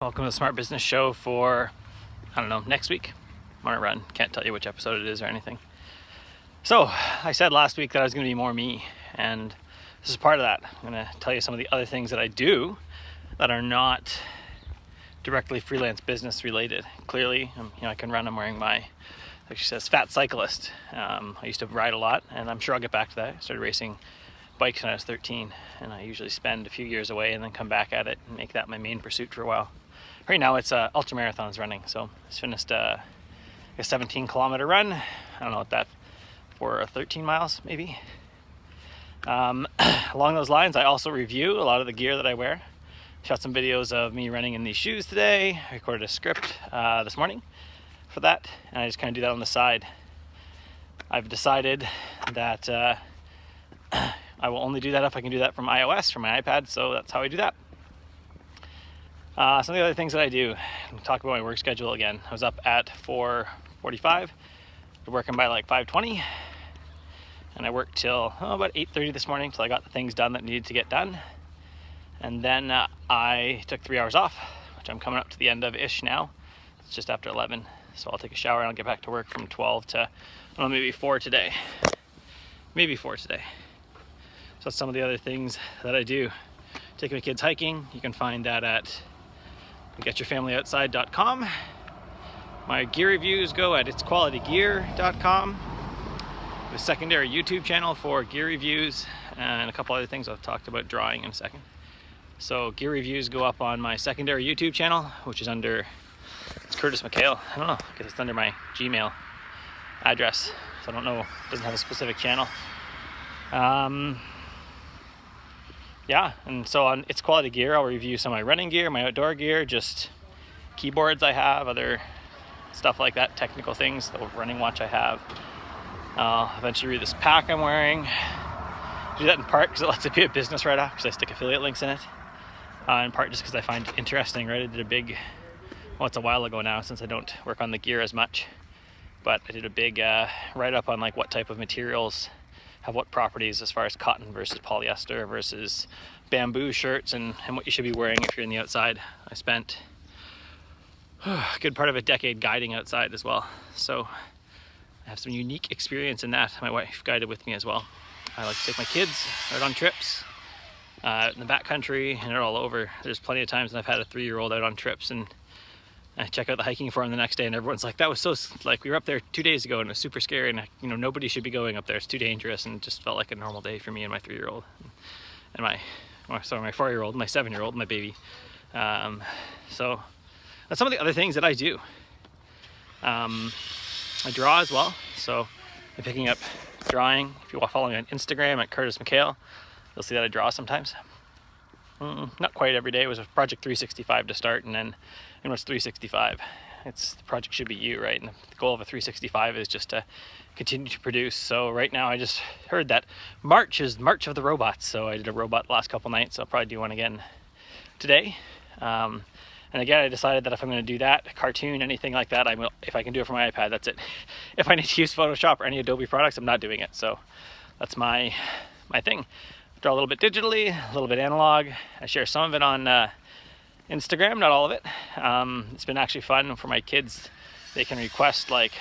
Welcome to the Smart Business Show for, I don't know, next week. I'm on a run. Can't tell you which episode it is or anything. So, I said last week that I was going to be more me, and this is part of that. I'm going to tell you some of the other things that I do that are not directly freelance business related. Clearly, I can run. I'm wearing my, like she says, fat cyclist. I used to ride a lot, and I'm sure I'll get back to that. I started racing bikes when I was 13, and I usually spend a few years away and then come back at it and make that my main pursuit for a while. Right now it's ultra marathons running, so I just finished a 17 kilometer run. I don't know what that for 13 miles maybe. Along those lines, I also review a lot of the gear that I wear. Shot some videos of me running in these shoes today. I recorded a script this morning for that, and I just kind of do that on the side. I've decided that I will only do that if I can do that from iOS, from my iPad, so that's how I do that. Some of the other things that I do, I'll talk about my work schedule again. I was up at 4:45, working by like 5:20, and I worked till about 8:30 this morning till I got the things done that needed to get done. And then I took 3 hours off, which I'm coming up to the end of ish now. It's just after 11, so I'll take a shower and I'll get back to work from 12 to maybe 4 today. Maybe 4 today. So that's some of the other things that I do. Taking my kids hiking, you can find that at getyourfamilyoutside.com. My gear reviews go at itsqualitygear.com. The secondary YouTube channel for gear reviews and a couple other things I'll talk about drawing in a second. So gear reviews go up on my secondary YouTube channel, which is under, it's Curtis McHale. I don't know, because it's under my Gmail address. So I don't know, it doesn't have a specific channel. Yeah, and so on It's Quality Gear, I'll review some of my running gear, my outdoor gear, just keyboards I have, other stuff like that, technical things, the running watch I have. I'll eventually read this pack I'm wearing. I do that in part because it lets it be a business write-off, because I stick affiliate links in it. In part just because I find it interesting, right? I did a big, well, it's a while ago now since I don't work on the gear as much, but I did a big write-up on like what type of materials have what properties as far as cotton versus polyester versus bamboo shirts, and what you should be wearing if you're in the outside. I spent a good part of a decade guiding outside as well, so I have some unique experience in that. My wife guided with me as well. I like to take my kids out on trips in the backcountry, and they're all over. There's plenty of times when I've had a 3-year-old out on trips, and I check out the hiking forum the next day, and everyone's like, that was so, like, we were up there 2 days ago and it was super scary, and nobody should be going up there, it's too dangerous. And it just felt like a normal day for me and my 3-year-old and my 4-year-old, my 7-year-old, my baby. So that's some of the other things that I do. I draw as well, so I'm picking up drawing. If you follow me on Instagram at Curtis McHale, you'll see that I draw sometimes. Not quite every day. It was a Project 365 to start, and then what's 365? The project should be you, right? And the goal of a 365 is just to continue to produce. So right now I just heard that March is March of the Robots, so I did a robot the last couple nights. I'll probably do one again today. And again, I decided that if I'm going to do that, a cartoon, anything like that, I will. If I can do it from my iPad, that's it. If I need to use Photoshop or any Adobe products, I'm not doing it. So that's my thing. Draw a little bit digitally, a little bit analog. I share some of it on Instagram, not all of it. It's been actually fun for my kids. They can request like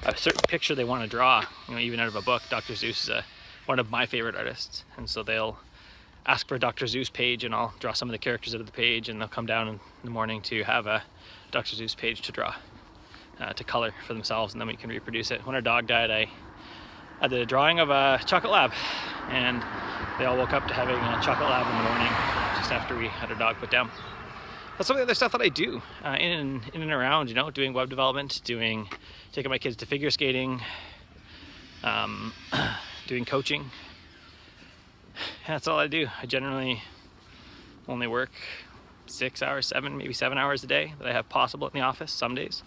a certain picture they want to draw, even out of a book. Dr. Seuss is one of my favorite artists, and so they'll ask for a Dr. Seuss page, and I'll draw some of the characters out of the page, and they'll come down in the morning to have a Dr. Seuss page to draw, to color for themselves, and then we can reproduce it. When our dog died, I did a drawing of a chocolate lab, and they all woke up to having a chocolate lab in the morning just after we had our dog put down. That's some of the other stuff that I do in and around, doing web development, taking my kids to figure skating, doing coaching. That's all I do. I generally only work 6 hours, maybe 7 hours a day that I have possible in the office some days.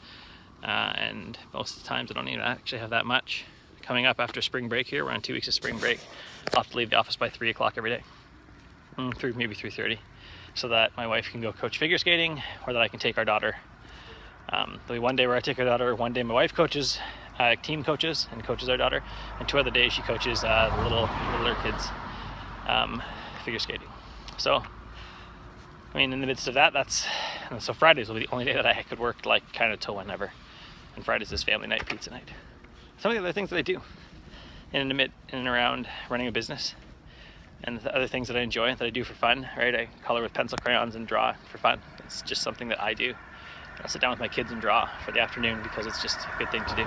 And most of the times I don't even actually have that much. Coming up after spring break here, we're on 2 weeks of spring break. I'll have to leave the office by 3 o'clock every day, maybe 3:30, so that my wife can go coach figure skating, or that I can take our daughter. There'll be one day where I take our daughter, one day my wife coaches, team coaches and coaches our daughter, and 2 other days she coaches littler kids figure skating. So I mean, in the midst of that, so Fridays will be the only day that I could work like kind of till whenever. And Fridays is family night, pizza night. Some of the other things that I do in and around running a business, and the other things that I enjoy that I do for fun, right? I color with pencil crayons and draw for fun. It's just something that I do. I'll sit down with my kids and draw for the afternoon because it's just a good thing to do.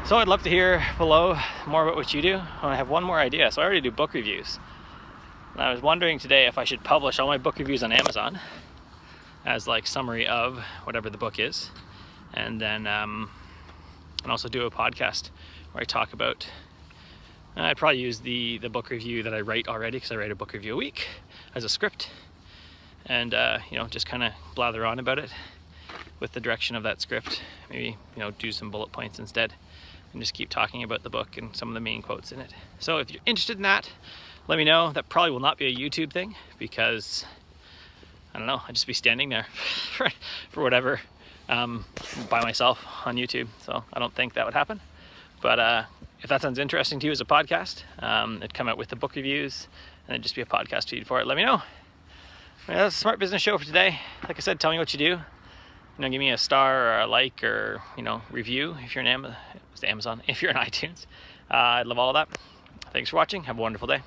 So I'd love to hear below more about what you do. I have one more idea. So I already do book reviews. And I was wondering today if I should publish all my book reviews on Amazon as like summary of whatever the book is, and then and also do a podcast where I talk about. I'd probably use the book review that I write already, because I write a book review a week as a script, and just kind of blather on about it with the direction of that script. Maybe do some bullet points instead, and just keep talking about the book and some of the main quotes in it. So if you're interested in that, let me know. That probably will not be a YouTube thing, because I don't know, I'd just be standing there for whatever by myself on YouTube. So I don't think that would happen. But if that sounds interesting to you as a podcast, it'd come out with the book reviews, and it'd just be a podcast feed for it. Let me know. That's a Smart Business Show for today. Like I said, tell me what you do. Give me a star or a like, or review if you're in Amazon, if you're in iTunes. I'd love all of that. Thanks for watching. Have a wonderful day.